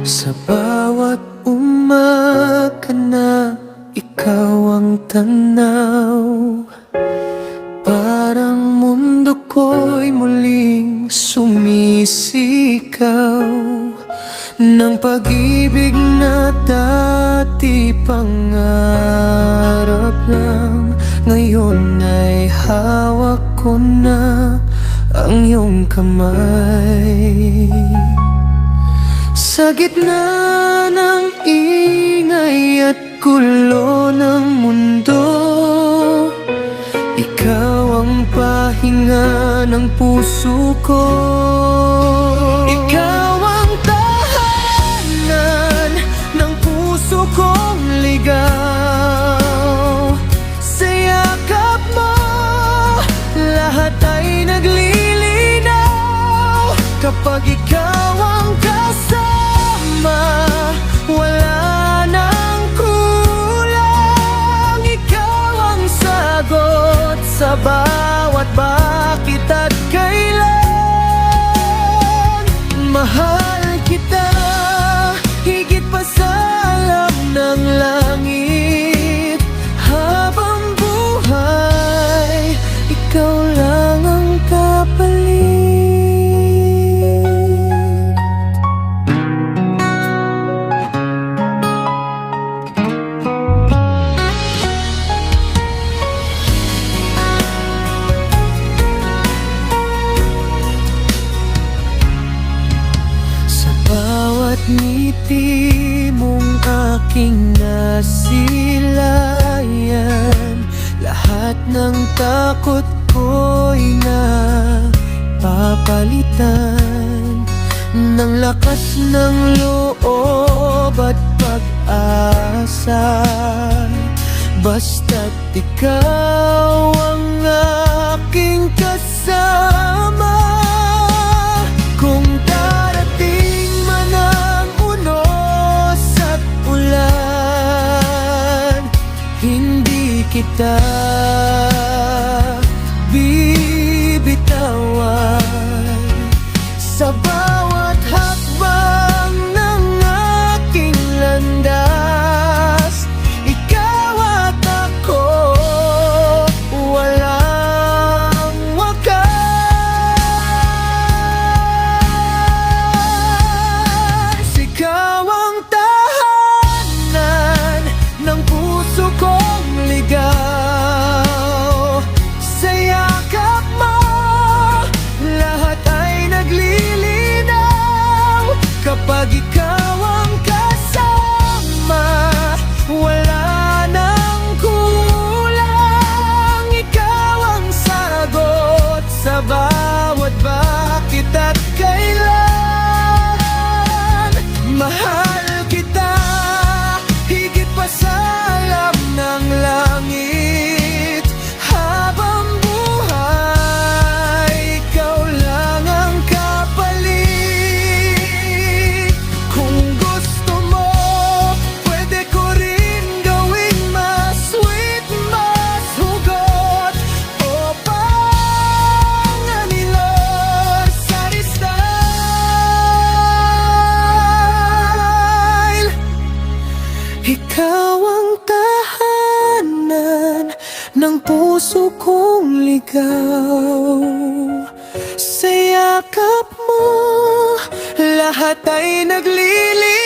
Sa bawat umaga na ikaw ang tanaw, parang mundo ko'y muling sumisigaw ng pag-ibig na dati pangarap lang. Ngayon ay hawak ko na ang iyong kamay. Sa gitna ng ingay at gulo ng mundo, ikaw ang pahinga ng puso ko. Ikaw ang tahanan ng puso kong ligaw. Sa yakap mo, lahat ay naglilinaw. Kapag ikaw ang kasama, wala nang kulang. Ikaw ang sagot sa bawat bakit at kailan. Mahal kita higit pa sa alam ng langit. Habang buhay, ikaw lang ang kapalit. Bawat ngiti mong aking nasilayan, lahat ng takot ko'y napapalitan ng lakas ng loob at pag-asa. Basta't ikaw ang aking kasama. Kung darating man ang unos at ulan, hindi kita bibitawan. Sa bawat hakbang ng aking landas, ikaw at ako, walang wakas. Ikaw ang tahanan ng puso kong ligaw. Sa yakap mo, lahat ay naglilinaw. Kapag ikaw ang kasama, wala nang kulang. Ikaw ang sagot sa bawat bakit at kailan. Mahal kita higit pa sa alam ng langit. Habang buhay, ikaw lang ang kapalit. Kung gusto mo, pwede ko rin gawing mas sweet, mas hugot, o panganilor sa style. Ikaw ang tahanan ng puso kong ligaw. Sa yakap mo, lahat ay naglilinaw.